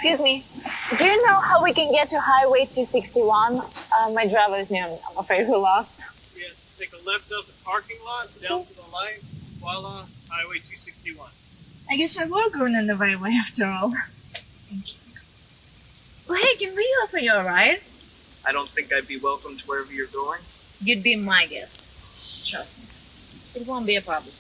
Excuse me. Do you know how we can get to Highway 261? My driver is new. I'm afraid we're lost. Yes, take a left up the parking lot, down to the light. Voila, Highway 261. I guess we were going in the right way after all. Thank you. Well, hey, can we offer you a ride? I don't think I'd be welcomed wherever you're going. You'd be my guest. Trust me. It won't be a problem.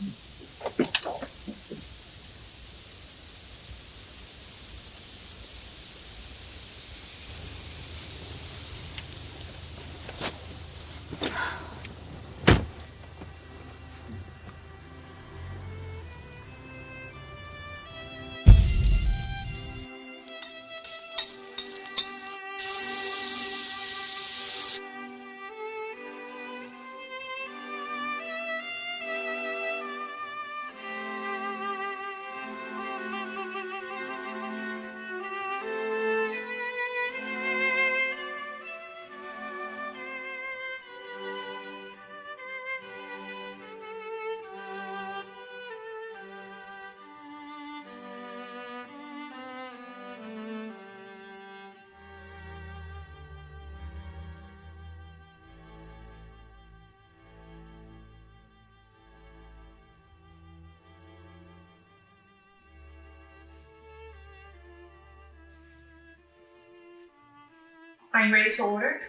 Are you ready to order?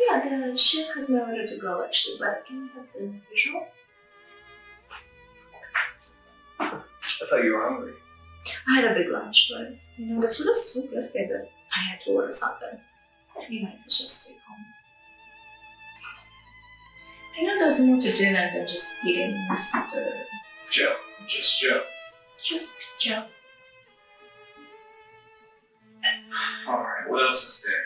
Yeah, the chef has my order to go actually, but can you have the visual? I thought you were hungry. I had a big lunch, but the food was so good that I had to order something. You might just stay home. there's more to dinner than just eating Mr. Joe. Just Joe. Just Joe. Alright, what else is there?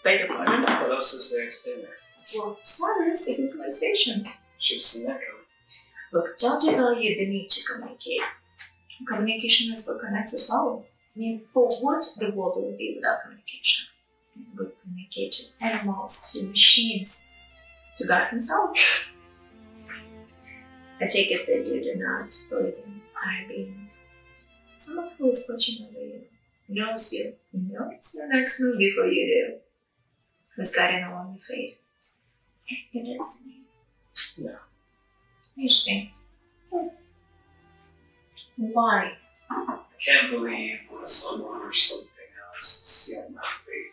Beg your pardon? What else is there to dinner? Well, silence, a good conversation. Should have seen that coming. Look, don't devalue the need to communicate. Communication is what connects us all. I mean, for what the world would be without communication? We would communicate to animals, to machines, to God himself. I take it that you do not believe in fire being someone who is watching over you, knows you, knows your next move before you do, who's guiding along your fate and your destiny. No. Interesting. Why? I can't believe that someone or something else is sealing my fate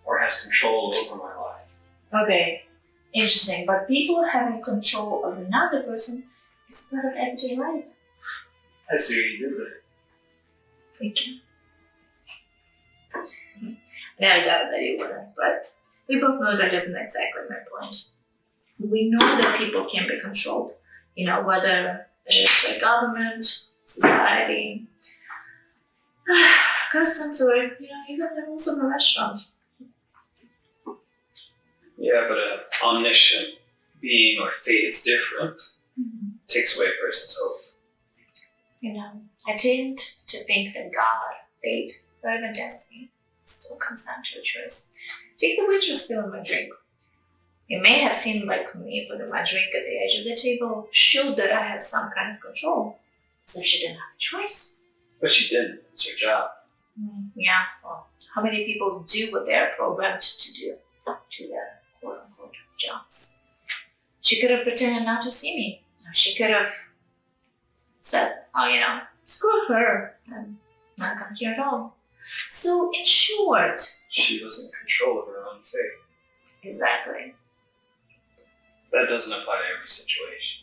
or has control over my life. Okay, interesting. But people having control of another person is part of everyday life. I see what you did there. Thank you. Never doubted that you wouldn't, but we both know that isn't exactly my point. We know that people can be controlled, whether it's by government, society, customs, or even the rules of a restaurant. Yeah, but an omniscient being or fate is different. Takes away a person's hope. I tend to think that God, fate, or even destiny still comes down to a choice. Take the waitress spilling my drink. It may have seemed like me putting my drink at the edge of the table showed that I had some kind of control. So she didn't have a choice. But she didn't. It's her job. Yeah, well, how many people do what they're programmed to do to their quote-unquote jobs? She could have pretended not to see me. She could have said, screw her and not come here at all. So, in short... She was in control of her own fate. Exactly. That doesn't apply to every situation.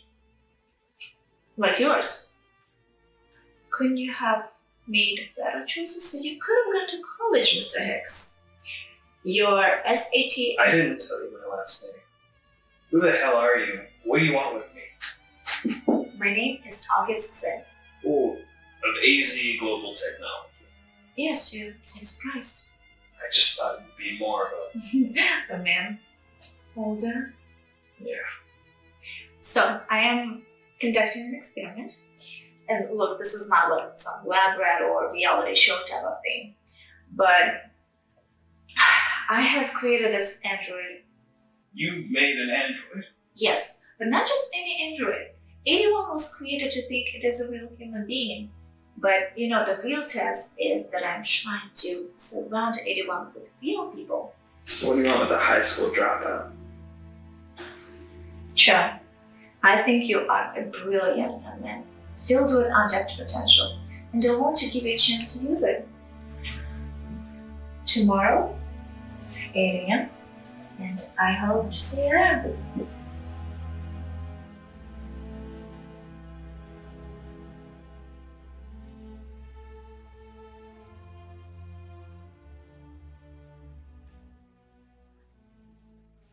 Like yours. Couldn't you have made better choices so you could have gone to college, Mr. Hicks? Your SAT... I didn't tell you my last name. Who the hell are you? What do you want with me? My name is August Zinn. Oh, of AZ Global Technology. Yes, you seem surprised. I just thought it would be more of A man. Older. Yeah. So, I am conducting an experiment. And look, this is not like some lab rat or reality show type of thing. But I have created this android. You made an android? Yes, but not just any android. Anyone was created to think it is a real human being. But the real test is that I'm trying to surround 81 with real people. So what do you want with a high school dropout? Sure. I think you are a brilliant young man, filled with untapped potential, and I want to give you a chance to use it. Tomorrow, 8 a.m., and I hope to see you there.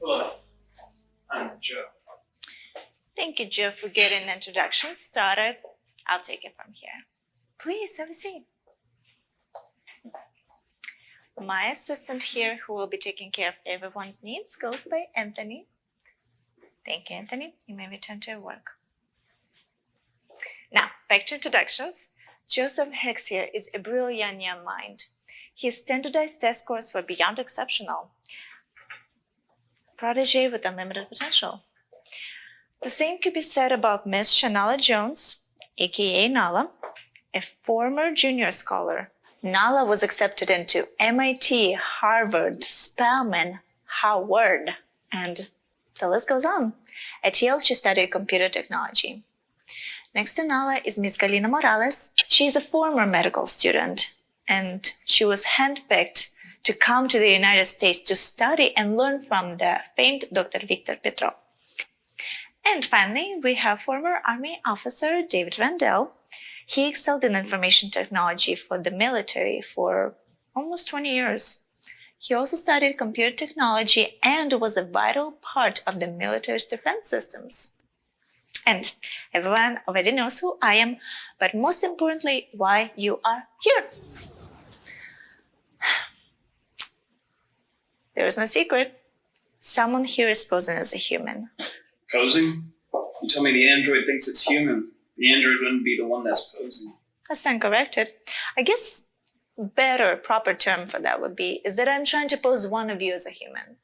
Hello, I'm Joe. Thank you, Joe, for getting introductions started. I'll take it from here. Please have a seat. My assistant here, who will be taking care of everyone's needs, goes by Anthony. Thank you, Anthony. You may return to your work. Now, back to introductions. Joseph Hicks here is a brilliant young mind. His standardized test scores were beyond exceptional. Protege with unlimited potential. The same could be said about Miss Shanala Jones, aka Nala, a former junior scholar. Nala was accepted into MIT, Harvard, Spelman, Howard, and the list goes on. At Yale, she studied computer technology. Next to Nala is Miss Galina Morales. She is a former medical student, and she was handpicked to come to the United States to study and learn from the famed Dr. Victor Petrov. And finally, we have former Army officer David Randell. He excelled in information technology for the military for almost 20 years. He also studied computer technology and was a vital part of the military's defense systems. And everyone already knows who I am, but most importantly, why you are here. There is no secret. Someone here is posing as a human. Posing? You tell me the android thinks it's human. The android wouldn't be the one that's posing. I stand corrected. I guess better, proper term for that would be is that I'm trying to pose one of you as a human.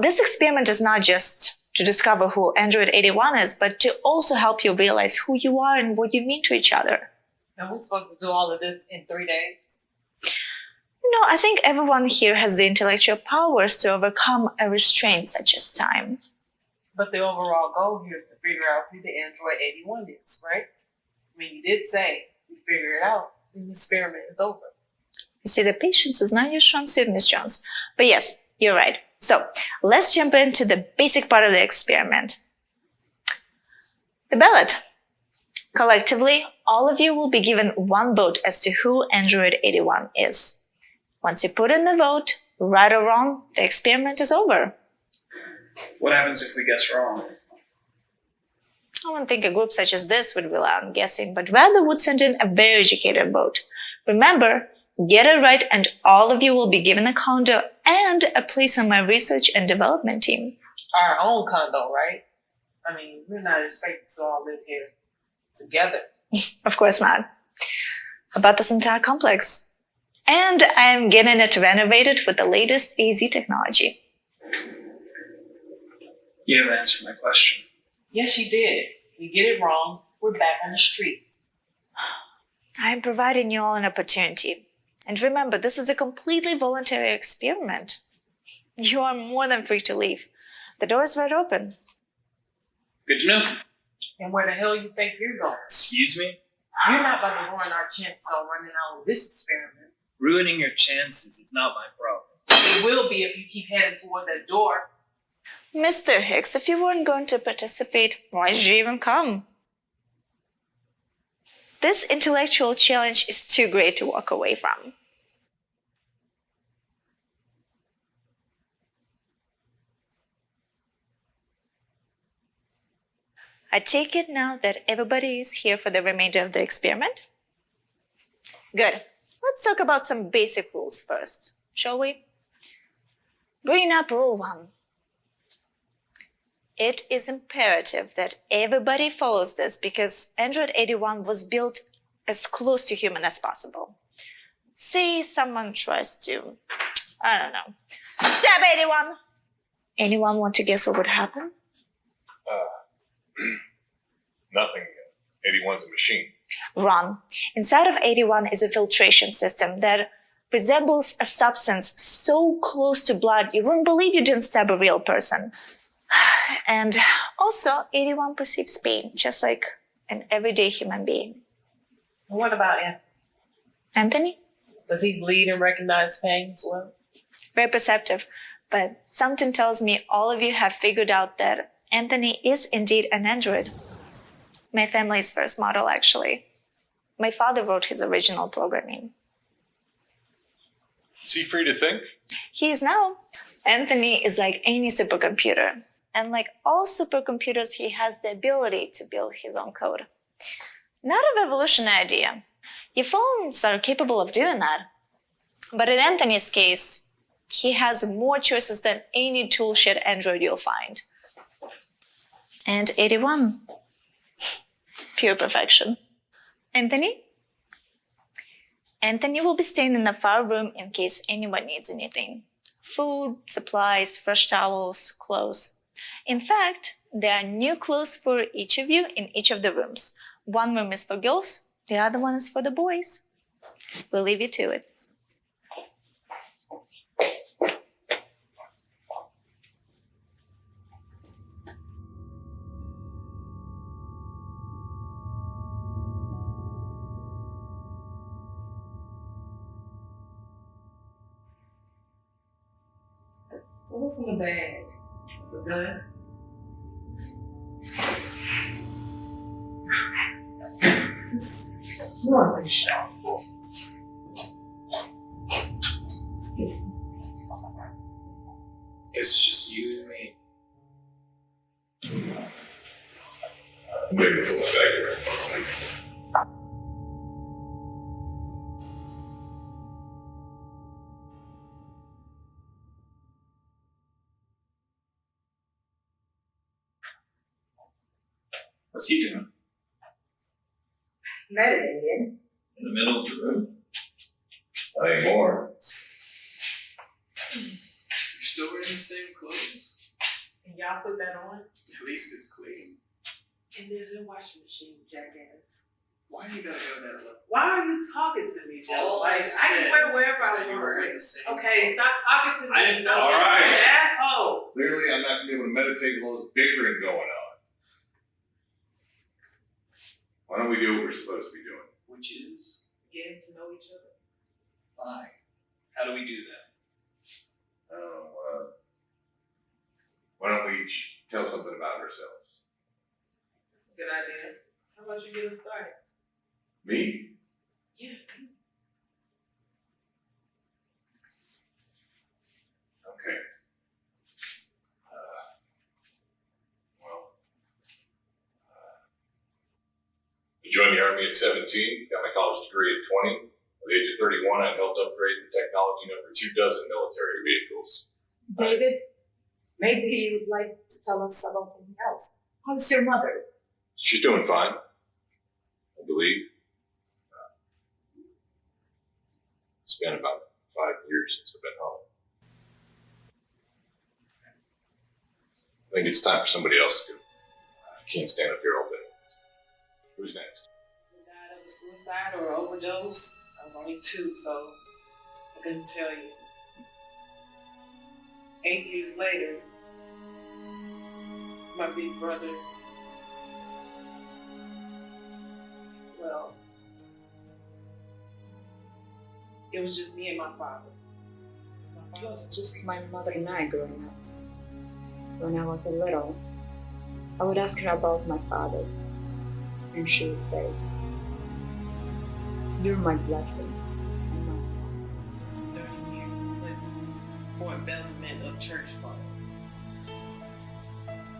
This experiment is not just to discover who Android 81 is, but to also help you realize who you are and what you mean to each other. And we're supposed to do all of this in 3 days? I think everyone here has the intellectual powers to overcome a restraint such as time. But the overall goal here is to figure out who the Android 81 is, right? I mean, you did say you figure it out and the experiment is over. You see, the patience is not your strong suit, Miss Jones. But yes, you're right. So let's jump into the basic part of the experiment. The ballot. Collectively, all of you will be given one vote as to who Android 81 is. Once you put in the vote, right or wrong, the experiment is over. What happens if we guess wrong? I wouldn't think a group such as this would rely on guessing, but rather would send in a very educated vote. Remember, get it right and all of you will be given a condo and a place on my research and development team. Our own condo, right? I mean, we're not expected to all live here together. Of course not. About this entire complex. And I'm getting it renovated with the latest AZ technology. You haven't answered my question. Yes, you did. You get it wrong, we're back on the streets. I'm providing you all an opportunity. And remember, this is a completely voluntary experiment. You are more than free to leave. The door is wide open. Good to know. And where the hell you think you're going? Excuse me? You're not about to ruin our chances on running out of this experiment. Ruining your chances is not my problem. It will be if you keep heading toward that door. Mr. Hicks, if you weren't going to participate, why did you even come? This intellectual challenge is too great to walk away from. I take it now that everybody is here for the remainder of the experiment? Good. Let's talk about some basic rules first, shall we? Bring up rule 1. It is imperative that everybody follows this because Android 81 was built as close to human as possible. Say someone tries to, stab 81. Anyone want to guess what would happen? Nothing. 81's a machine. Wrong. Inside of 81 is a filtration system that resembles a substance so close to blood you wouldn't believe you didn't stab a real person. And also, 81 perceives pain, just like an everyday human being. What about Anthony? Anthony? Does he bleed and recognize pain as well? Very perceptive, but something tells me all of you have figured out that Anthony is indeed an android. My family's first model, actually. My father wrote his original programming. Is he free to think? He is now. Anthony is like any supercomputer. And like all supercomputers, he has the ability to build his own code. Not a revolutionary idea. Your phones are capable of doing that. But in Anthony's case, he has more choices than any toolshed android you'll find. And 81. Pure perfection. Anthony? Anthony will be staying in the far room in case anyone needs anything. Food, supplies, fresh towels, clothes. In fact, there are new clothes for each of you in each of the rooms. One room is for girls, the other one is for the boys. We'll leave you to it. So what's in the bag? The gun? Who wants to take a shower? Guess it's just you and me. Maybe it's a little What's he doing? Meditating. In the middle of the room? Not anymore. You're still wearing the same clothes? And y'all put that on? At least it's clean. And there's a washing machine, jackass. Why you gotta go that low? Why are you talking to me, Joe? All Like, I I said can wear wherever was I that you're want to wearing wear. the same Okay, clothes. stop talking to me. I didn't know. Stop All right. being an asshole. Clearly, I'm not going to be able to meditate with all this bickering going on. Why don't we do what we're supposed to be doing? Which is Getting to know each other. fine. How do we do that? Why don't we each tell something about ourselves? That's a good idea. How about you get us started? Me? Yeah. Okay. I joined the Army at 17, got my college degree at 20. At the age of 31, I helped upgrade the technology in over 24 military vehicles. David, maybe you would like to tell us about something else. How's your mother? She's doing fine, I believe. It's been about 5 years since I've been home. I think it's time for somebody else to go. I can't stand up here all day. Who's next? You died of a suicide or overdose? I was only 2, so I couldn't tell you. 8 years later, my big brother, well, it was just me and my father. It was just my mother and I growing up. When I was a little, I would ask her about my father, and she would say, "You're my blessing." And my promise." 30 years of living for embezzlement of church funds.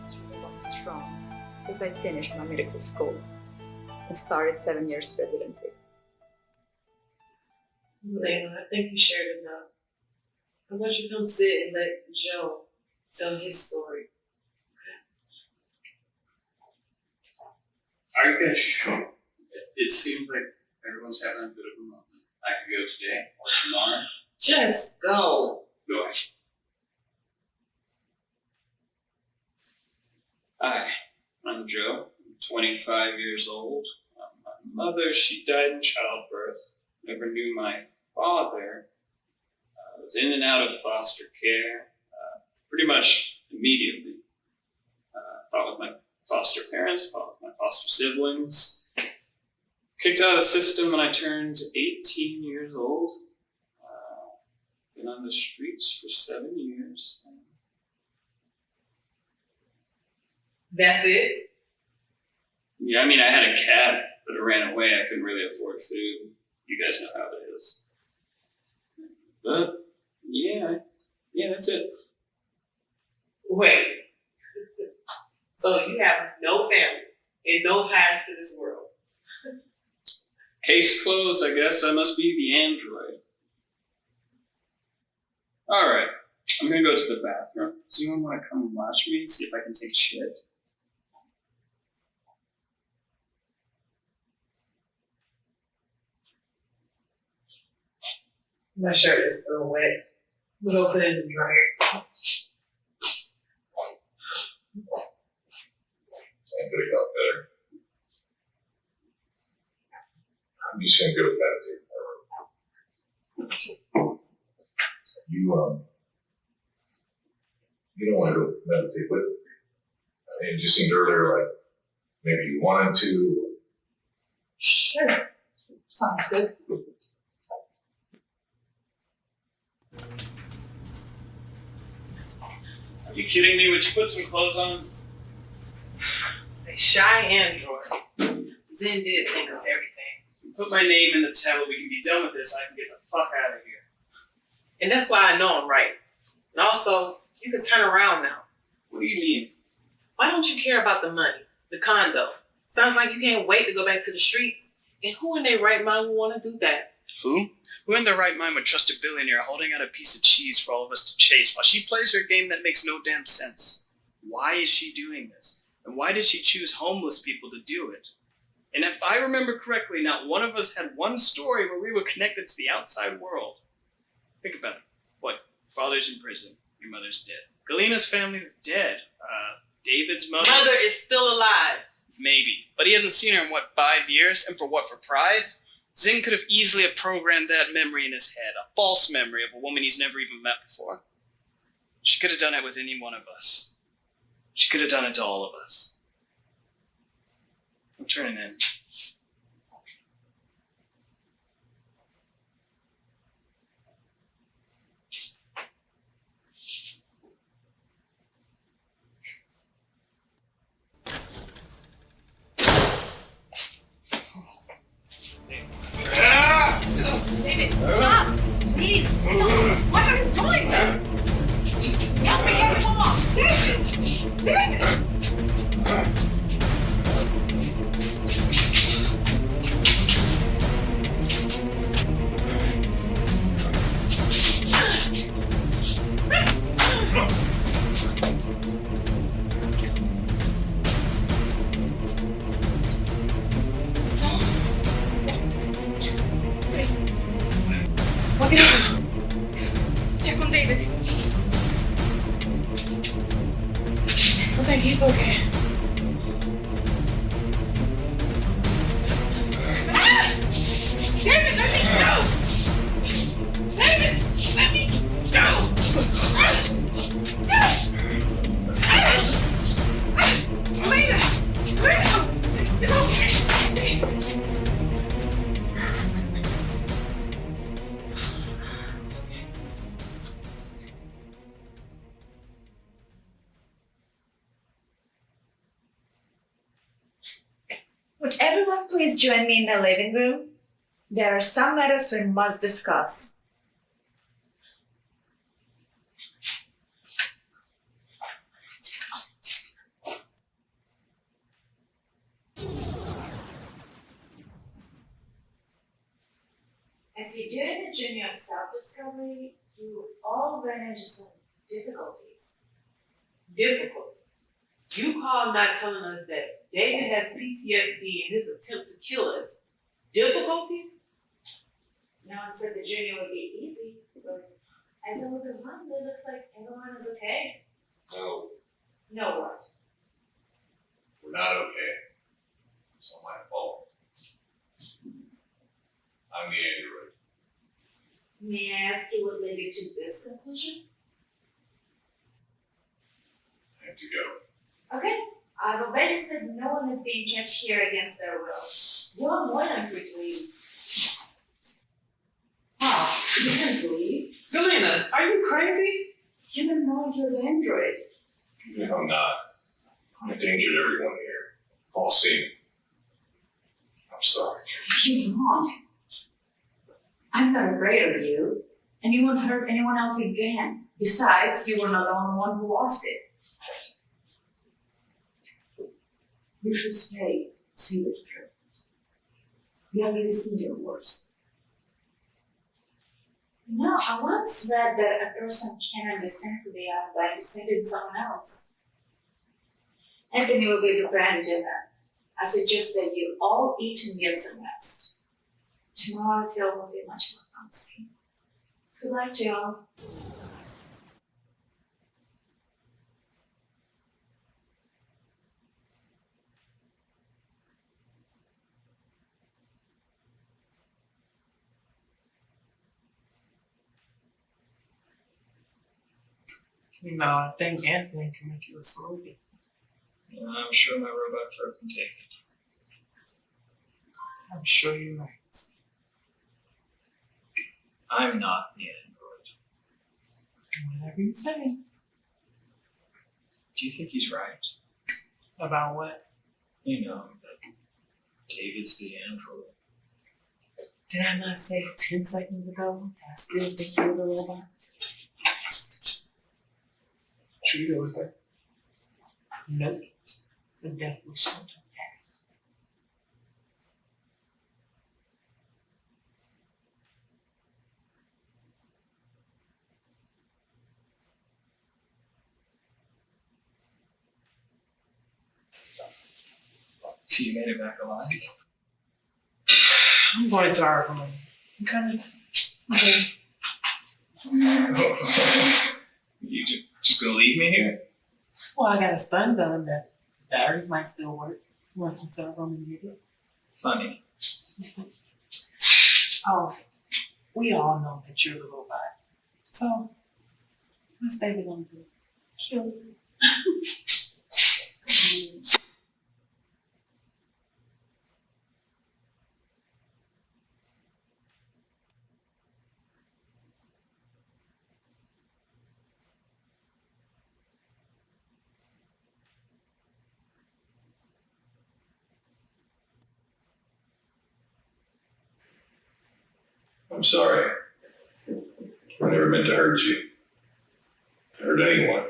She was strong as I finished my medical school and started 7 years residency. Layla, I think you shared enough. How about you come sit and let Joe tell his story? Are you guys sure? It seems like everyone's having a bit of a moment. I could go today or tomorrow. Just go. Go ahead. Hi, I'm Joe. I'm 25 years old. I'm mother, she died in childbirth. Never knew my father. Was in and out of foster care pretty much immediately. Fought with my foster parents, fought with my foster siblings. Kicked out of the system when I turned 18 years old. Been on the streets for 7 years. That's it? Yeah, I mean, I had a cat, but it ran away. I couldn't really afford food. You guys know how it is. But, yeah, that's it. Wait. So you have no family and no ties to this world? Case closed, I guess. I must be the android. Alright, I'm gonna go to the bathroom. Does anyone want to come and watch me? See if I can take shit? My shirt is still wet. We'll go put it in the dryer. I could have got better. I'm just gonna go meditate. You don't want to go meditate with me. I mean, it just seemed earlier like maybe you wanted to. Sure. Sounds good. Are you kidding me? Would you put some clothes on? A shy android. Zen did think of everything. Put my name in the tablet. We can be done with this. I can get the fuck out of here. And that's why I know I'm right. And also, you can turn around now. What do you mean? Why don't you care about the money, the condo? Sounds like you can't wait to go back to the streets. And who in their right mind would want to do that? Who? Who in their right mind would trust a billionaire holding out a piece of cheese for all of us to chase while she plays her game that makes no damn sense? Why is she doing this? And why did she choose homeless people to do it? And if I remember correctly, not one of us had one story where we were connected to the outside world. Think about it. What? Father's in prison. Your mother's dead. Galena's family's dead. David's mother... Mother is still alive. Maybe. But he hasn't seen her in, 5 years? And for what? For pride? Zinn could have easily have programmed that memory in his head. A false memory of a woman he's never even met before. She could have done it with any one of us. She could have done it to all of us. I'm turning in. David, stop! Please, stop! Why are you doing this? Help me get him off! David! David! Check on David. I think he's okay. Ah! David, let me go! David, let me go! Lena, it's okay. Would everyone please join me in the living room? There are some matters we must discuss. As you do in the journey of self-discovery, you all run into some difficulties. Difficulties. You call not telling us that David has PTSD and his attempt to kill us. Difficulties? No one said the journey would be easy, but as I look around, it looks like everyone is okay. No, No what? we're not okay. It's all my fault. I'm the android. May I ask you what led you to this conclusion? I have to go. Okay, I've already said no one is being kept here against their will. You're more than free to leave. Wow, you can't leave? Selena, are you crazy? You don't know you're the android. Even if I'm not, I'm a danger to everyone here. All seen. I'm sorry. You're wrong. I'm not afraid of you, and you won't hurt anyone else again. Besides, you were not the only one who lost it. You should stay, see this through. You have really seen your worst. You know, I once read that a person can understand who they are by understanding someone else. Anthony will be preparing dinner. I suggest that you all eat and get some rest. Tomorrow I feel will be much more promising. Good night, Jamall. You know, I think Anthony can make you a smoothie. I'm sure my robot throat can take it. I'm sure you're right. I'm not the android. Whatever you say. Do you think he's right? About what? You know, that David's the android. Did I not say 10 seconds ago that I still think you're the robot? Treat over. Nope. It's a death wish. So you made it back alive? I'm going to our room. I'm coming. Okay. You just gonna leave me here? Well, I got a stun gun that batteries might still work. You want to come to our room and get it? Funny. Oh, we all know that you're the robot. So, what's David gonna do? Kill you. I'm sorry. I never meant to hurt you. To hurt anyone.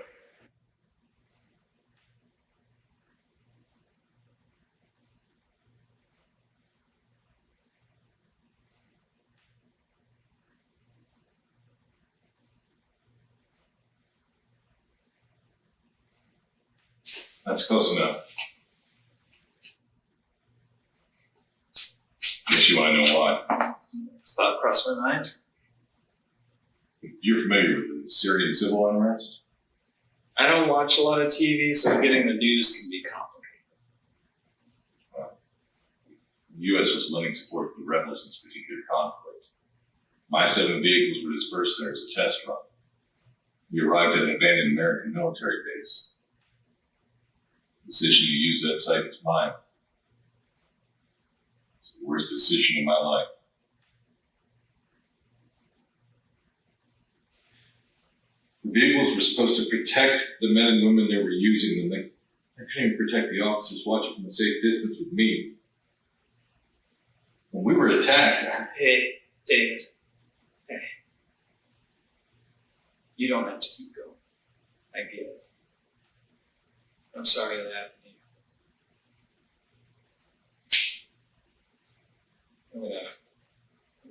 That's close enough. Guess you want to know why. Thought crossed my mind. You're familiar with the Syrian civil unrest? I don't watch a lot of TV, so getting the news can be complicated. The U.S. was lending support for the rebels in this particular conflict. My 7 vehicles were dispersed there as a test run. We arrived at an abandoned American military base. The decision to use that site was mine. It's the worst decision in my life. The vehicles were supposed to protect the men and women that were using them. They couldn't even protect the officers watching from a safe distance with me. When we were attacked, Hey, David. Hey. You don't have to keep going. I get it. I'm sorry that happened to you. I'm gonna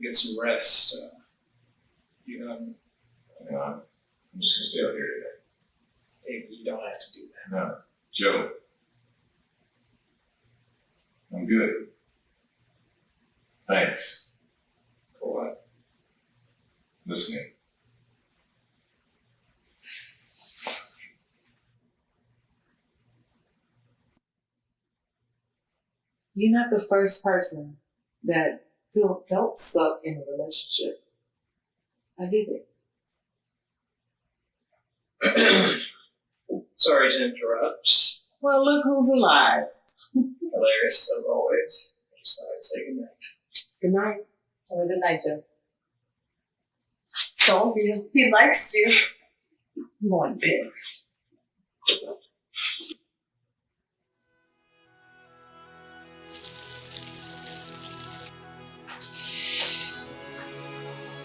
get some rest. I'm just gonna stay out here today. David, you don't have to do that. No, Joe. I'm good. Thanks. For what? Listening. You're not the first person that felt stuck in a relationship. I get it. Sorry to interrupt. Well, look who's alive. Hilarious as always. I just thought I'd say goodnight. Good night. Have a good night, Joe. Don't be. He likes you. I'm going to bed.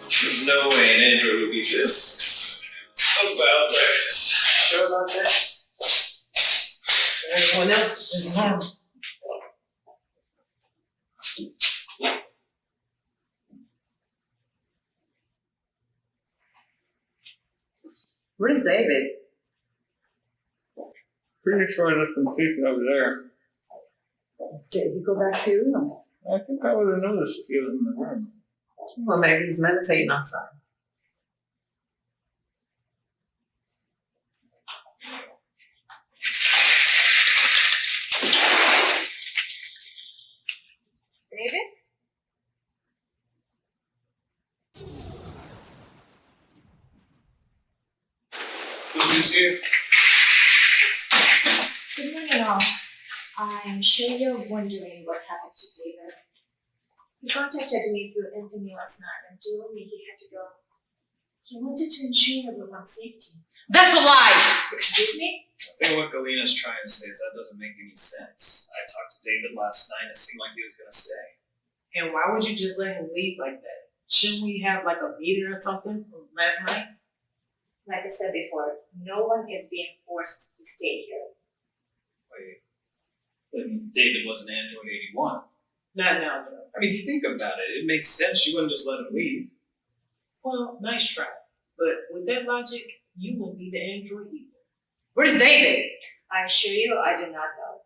There's no way an android would be this about breakfast. Sure about that? Everyone else is home. Where's David? Pretty far up in the feet over there. Did he go back to your room? I think I would have noticed if he was in the room. Well, maybe he's meditating outside. David? Who's here? Good morning, all. I'm sure you're wondering what happened to David. He contacted me through Anthony last night and told me he had to go. He wanted to ensure everyone's safety. That's a lie! Excuse me? I think what Galina's trying to say is that doesn't make any sense. I talked to David last night and it seemed like he was going to stay. And why would you just let him leave like that? Shouldn't we have like a meeting or something from last night? Like I said before, no one is being forced to stay here. Wait. I mean, David was an Android 81. Not now, though. I mean, think about it. It makes sense. You wouldn't just let him leave. Well, nice try. But with that logic, you won't be the android either. Where's David? I assure you, I do not know.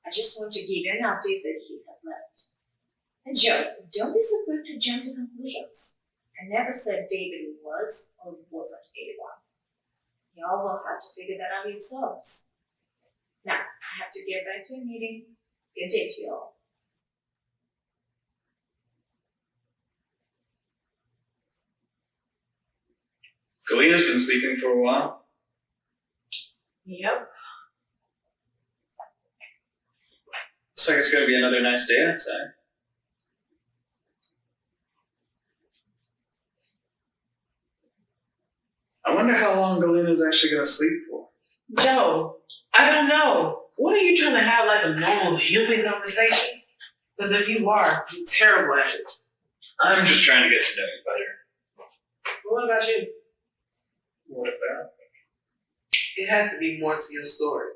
I just want to give you an update that he has left. And Joe, don't be so quick to jump to conclusions. I never said David was or wasn't anyone. Y'all will have to figure that out yourselves. Now, I have to get back to a meeting. Good day to y'all. Galina's been sleeping for a while. Yep. Looks like it's going to be another nice day outside. I wonder how long Galina's actually going to sleep for. Joe, I don't know. What are you trying to have like a normal human conversation? Because if you are, you're terrible at it. I'm just trying to get to know you better. What about you? What about? It has to be more to your story.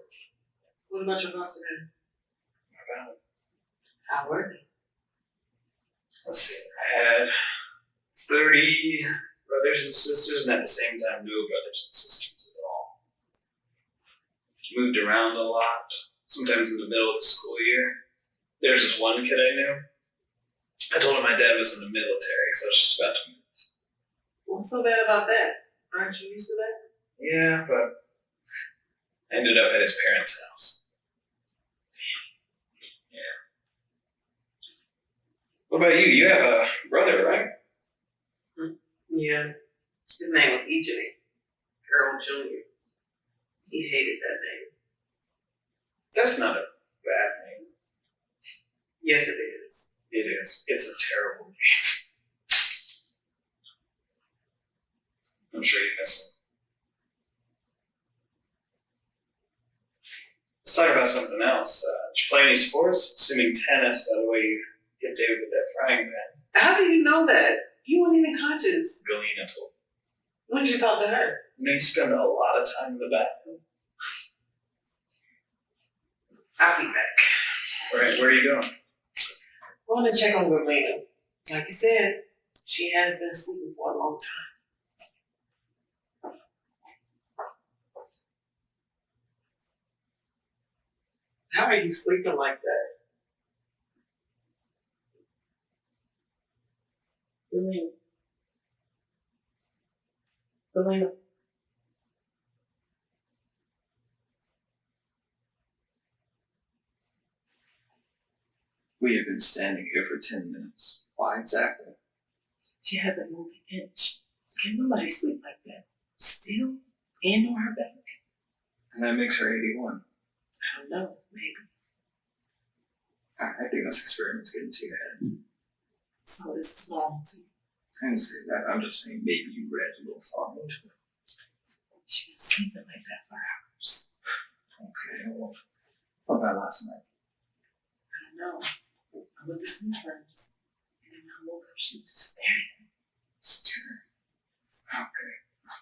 What about your boss today? What about? How were you? Let's see. I had 30 brothers and sisters, and at the same time, no brothers and sisters at all. Moved around a lot, sometimes in the middle of the school year. There's this one kid I knew. I told him my dad was in the military, so I was just about to move. What's so bad about that? Aren't you used to that? Yeah, but I ended up at his parents' house. Yeah. What about you? You have a brother, right? Yeah. His name was EJ. Earl Jr. He hated that name. That's not a bad name. Yes, it is. It is. It's a terrible name. I'm sure you miss him. Let's talk about something else. Did you play any sports? Assuming tennis, by the way you hit David with that frying pan. How do you know that? You weren't even conscious. Galina told me. When did you talk to her? You know, you spend a lot of time in the bathroom. I'll be back. Alright, where are you going? I want to check on Galina. Like you said, she has been sleeping for a long time. How are you sleeping like that? Galina. We have been standing here for 10 minutes. Why exactly? She hasn't moved an inch. Can nobody sleep like that? Still? And on her back? And that makes her 81. I don't know, maybe. I think this experiment's getting to your head. So this is normal to you. I didn't say that. I'm just saying maybe you read a little far into it. She's been sleeping like that for hours. Okay, well, what about last night? I don't know. I went to sleep first. And then when I woke up, she was just staring at me. Staring.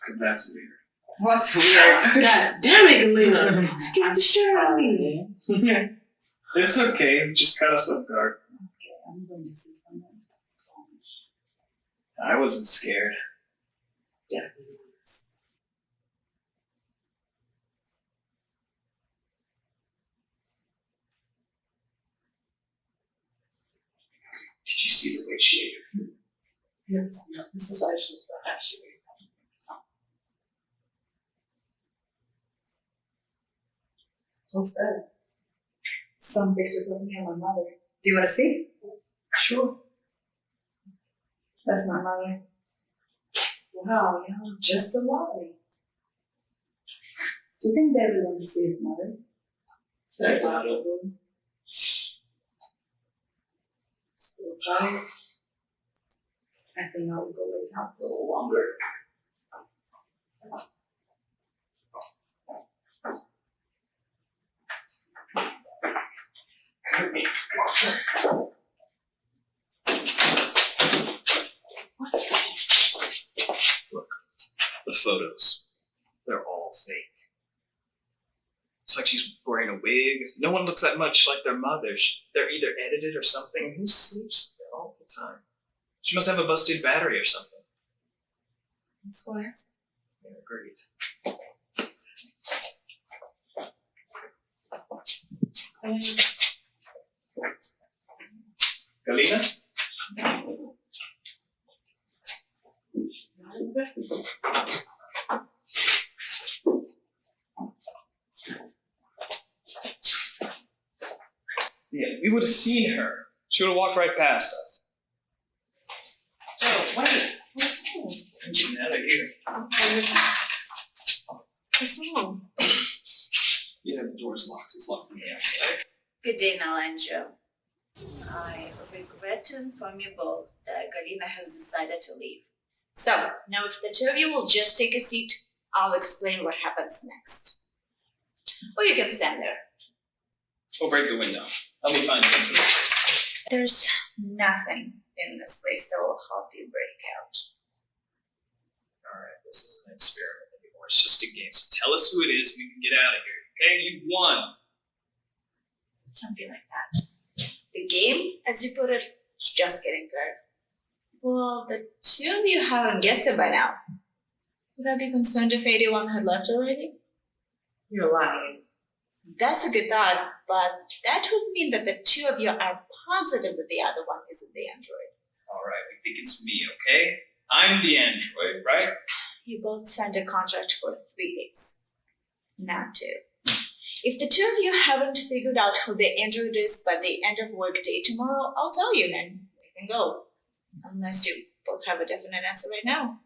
Okay, that's weird. What's weird? God damn it, Galena. Scared the shit out of me. It's okay. Just cut us off guard. Okay, I'm going to sleep on that. I wasn't scared. Yeah, it was. Did you see the way she ate her food? Yes, no, this is why she was about how she ate. What's that? Some pictures of me and my mother. Do you want to see? Sure. That's my mother. Wow, you're just a lottery. Do you think David wants to see his mother? I doubt it. Still tired? I think I will go lay down for a little longer. What's wrong? Look, the photos. They're all fake. It's like she's wearing a wig. No one looks that much like their mother. They're either edited or something. Who sleeps there all the time? She must have a busted battery or something. That's what I asked. Yeah, agreed. Galena? Yeah, we would have seen her. She would have walked right past us. Oh, wait. What's wrong? I'm getting out of here. What's wrong? Yeah, the door's locked. It's locked from the outside. Good day, Nala and Joe. I regret to inform you both that Galina has decided to leave. So, now if the two of you will just take a seat, I'll explain what happens next. Or you can stand there. Or break the window. Help me find something. There's nothing in this place that will help you break out. Alright, this isn't an experiment anymore. It's just a game. So tell us who it is and we can get out of here. Okay? You've won. Don't be like that. The game, as you put it, is just getting good. Well, the two of you haven't guessed it by now. Would I be concerned if 81 had left already? You're lying. That's a good thought, but that would mean that the two of you are positive that the other one isn't the android. Alright, we think it's me, okay? I'm the android, right? You both signed a contract for 3 days. Not 2. If the two of you haven't figured out who the android is by the end of work day tomorrow, I'll tell you, and you can go. Unless you both have a definite answer right now.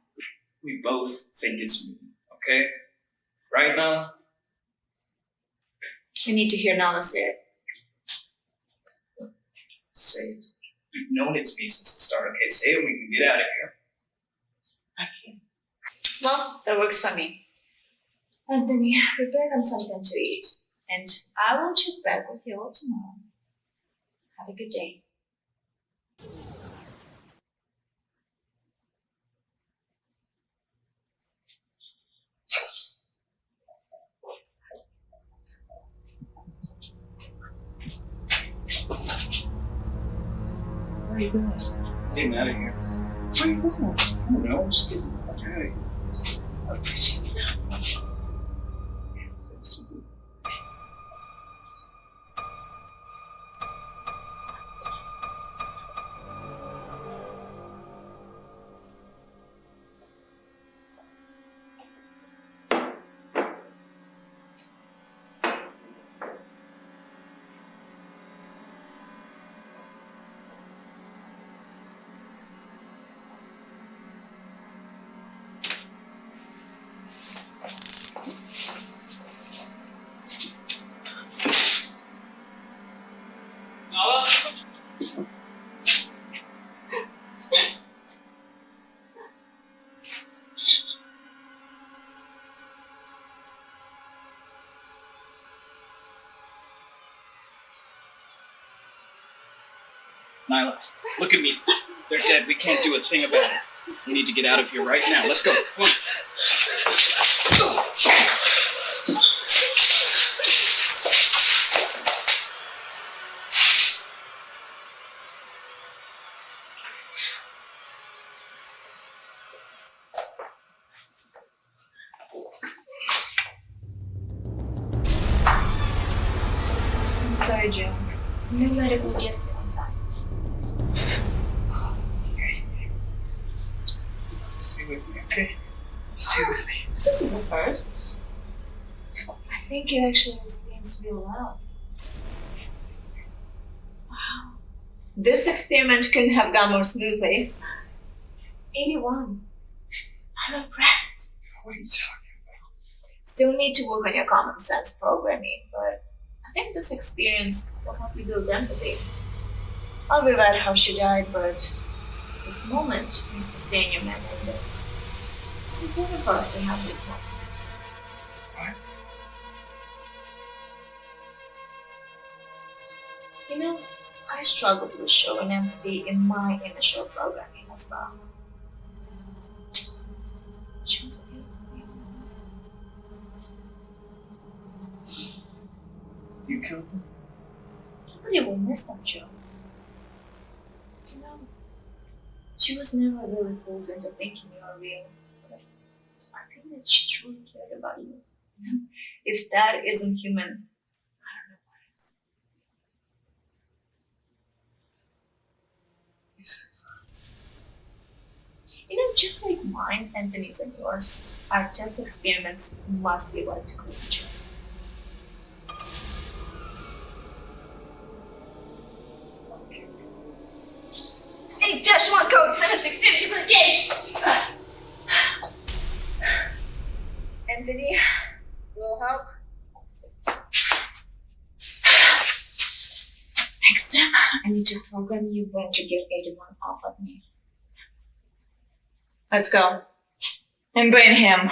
We both think it's me, okay? Right now? We need to hear Nala say it. Say it. We've known it's me since the start. Okay, say it and we can get out of here. I can't. Well, that works for me. Anthony, prepare them something to eat. And I will check back with you all tomorrow. Have a good day. Where are you going? Getting out of here. Where are you going? I don't know. I'm just getting the fuck out of here. She's not. Nyla, look at me. They're dead. We can't do a thing about it. We need to get out of here right now. Let's go. Come on. I'm sorry, Joe. No medical get here on time. Stay with me, okay? Stay with me. This is a first. I think it actually explains real loud. Wow. This experiment couldn't have gone more smoothly. 81. I'm impressed. What are you talking about? Still need to work on your common sense programming, but I think this experience will help you build empathy. I'll rewrite how she died, but this moment needs to stay in your memory. It's important for us to have these moments. What? You know, I struggled with showing empathy in my initial programming as well. She was beautiful. You killed her? Nobody will miss that, Joe. You know, she was never really fooled into thinking you were real. But I think that she truly cared about you. If that isn't human, I don't know what is. You said You know, just like mine, Anthony's, and yours, our test experiments must be like to Joe. -1 code 716 for the cage. Anthony, will help. Next time, I need to program you when to get 81 off of me. Let's go. And bring him.